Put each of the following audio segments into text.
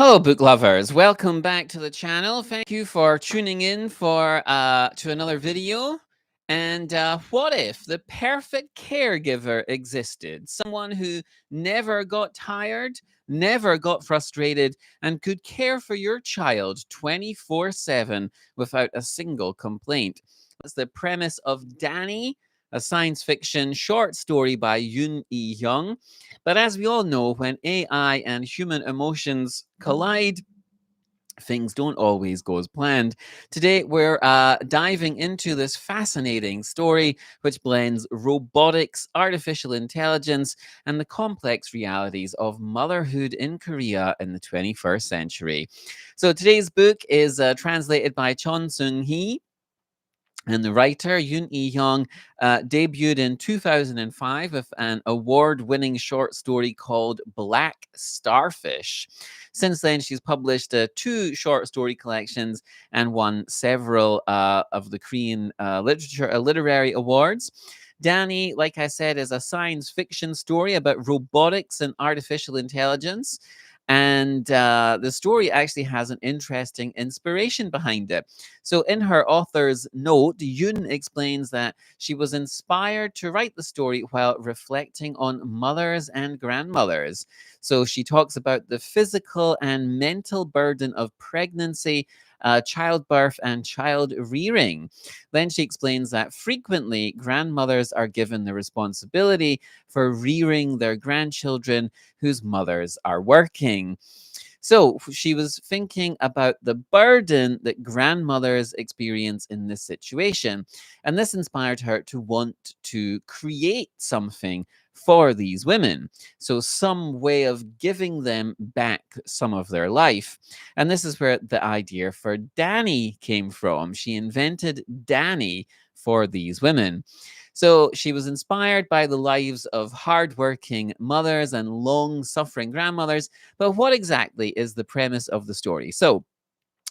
Hello, book lovers. Welcome back to the channel. Thank you for tuning in for to another video. And what if the perfect caregiver existed? Someone who never got tired, never got frustrated, and could care for your child 24/7 without a single complaint. That's the premise of Danny, a science fiction short story by Yun I-hyeong. But as we all know, when AI and human emotions collide, things don't always go as planned. Today, we're diving into this fascinating story which blends robotics, artificial intelligence, and the complex realities of motherhood in Korea in the 21st century. So, today's book is translated by Chon Seung-hee, and the writer, Yun I-hyeong, debuted in 2005 with an award winning short story called Black Starfish. Since then, she's published two short story collections and won several of the Korean literary awards. Danny, like I said, is a science fiction story about robotics and artificial intelligence. And the story actually has an interesting inspiration behind it. So, in her author's note, Yoon explains that she was inspired to write the story while reflecting on mothers and grandmothers. So, she talks about the physical and mental burden of pregnancy, childbirth, and child rearing. Then she explains that frequently grandmothers are given the responsibility for rearing their grandchildren whose mothers are working. So she was thinking about the burden that grandmothers experience in this situation. And this inspired her to want to create something for these women. So, some way of giving them back some of their life. And this is where the idea for Danny came from. She invented Danny for these women. So she was inspired by the lives of hardworking mothers and long suffering grandmothers. But what exactly is the premise of the story? So,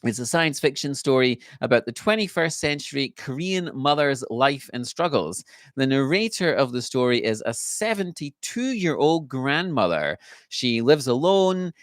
it's a science fiction story about the 21st century Korean mother's life and struggles. The narrator of the story is a 72-year-old grandmother. She lives alone,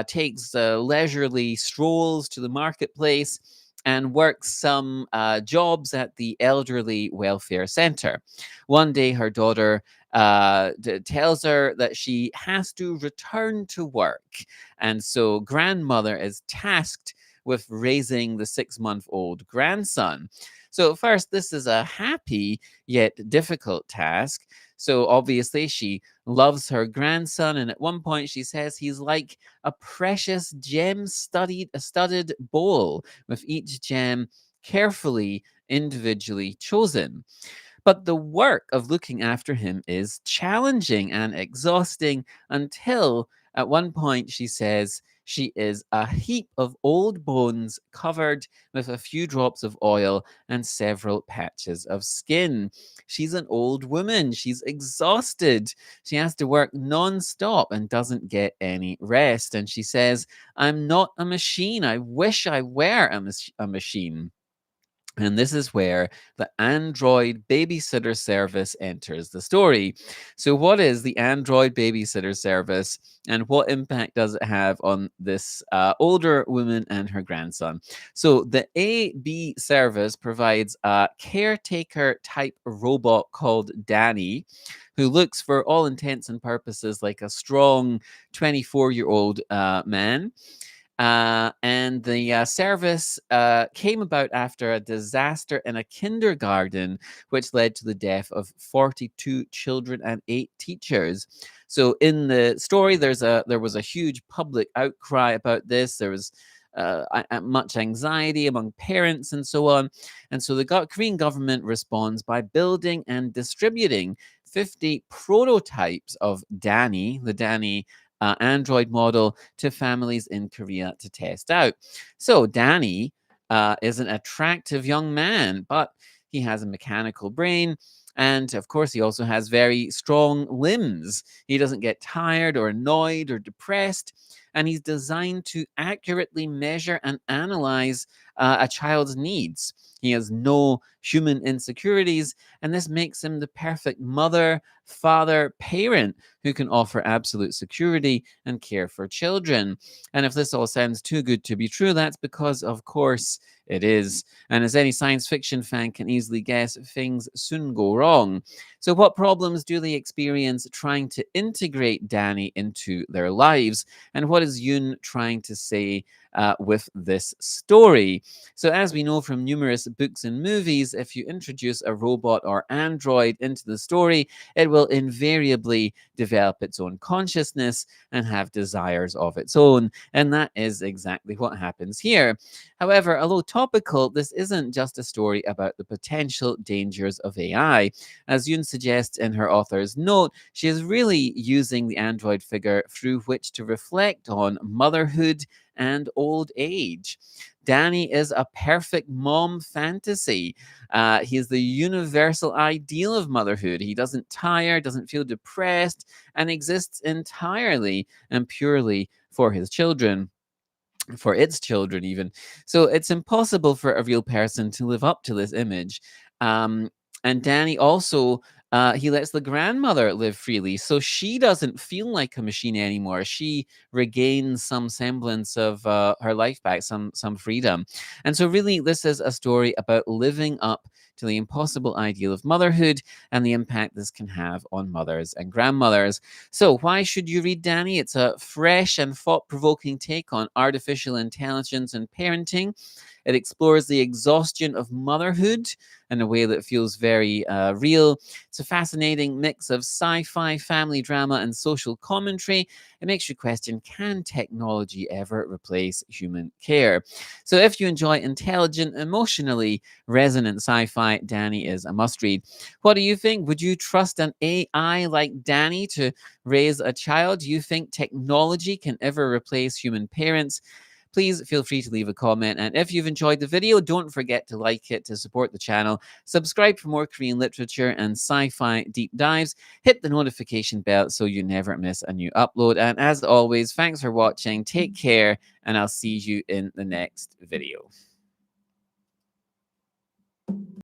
takes leisurely strolls to the marketplace, and works some jobs at the elderly welfare center. One day, her daughter tells her that she has to return to work. And so, grandmother is tasked with raising the 6 month old grandson. So, first, this is a happy yet difficult task. So, obviously, she loves her grandson. And at one point, she says he's like a precious studded bowl, with each gem carefully, individually chosen. But the work of looking after him is challenging and exhausting until at one point she says she is a heap of old bones covered with a few drops of oil and several patches of skin. She's an old woman. She's exhausted. She has to work non-stop and doesn't get any rest. And she says, I'm not a machine. I wish I were a machine. And this is where the Android babysitter service enters the story. So, what is the Android babysitter service, and what impact does it have on this older woman and her grandson? So, the AB service provides a caretaker type robot called Danny, who looks, for all intents and purposes, like a strong 24-year-old man. And the service came about after a disaster in a kindergarten, which led to the death of 42 children and 8 teachers. So, in the story, there was a huge public outcry about this. There was much anxiety among parents and so on. And so, the Korean government responds by building and distributing 50 prototypes of Danny, the Danny Android model, to families in Korea to test out. So Danny is an attractive young man, but he has a mechanical brain. And of course, he also has very strong limbs. He doesn't get tired or annoyed or depressed. And he's designed to accurately measure and analyze a child's needs. He has no human insecurities, and this makes him the perfect mother, father, parent who can offer absolute security and care for children. And if this all sounds too good to be true, that's because, of course, it is. And as any science fiction fan can easily guess, things soon go wrong. So, what problems do they experience trying to integrate Danny into their lives? And what is Yun trying to say with this story? So, as we know from numerous books and movies, if you introduce a robot or android into the story, it will invariably develop its own consciousness and have desires of its own. And that is exactly what happens here. However, although topical, this isn't just a story about the potential dangers of AI. As Yoon suggests in her author's note, she is really using the android figure through which to reflect on motherhood and old age. Danny is a perfect mom fantasy. He is the universal ideal of motherhood. He doesn't tire, doesn't feel depressed, and exists entirely and purely for his children, for its children even. So it's impossible for a real person to live up to this image. Um, and Danny also, he lets the grandmother live freely, so she doesn't feel like a machine anymore. She regains some semblance of her life back, some freedom. And so really this is a story about living up to the impossible ideal of motherhood and the impact this can have on mothers and grandmothers. So, why should you read Danny? It's a fresh and thought provoking take on artificial intelligence and parenting. It explores the exhaustion of motherhood in a way that feels very real. It's a fascinating mix of sci fi, family drama, and social commentary. It makes you question, can technology ever replace human care? So, if you enjoy intelligent, emotionally resonant sci fi, Danny is a must read. What do you think? Would you trust an AI like Danny to raise a child? Do you think technology can ever replace human parents? Please feel free to leave a comment. And if you've enjoyed the video, don't forget to like it to support the channel. Subscribe for more Korean literature and sci-fi deep dives. Hit the notification bell so you never miss a new upload. And as always, thanks for watching. Take care, and I'll see you in the next video.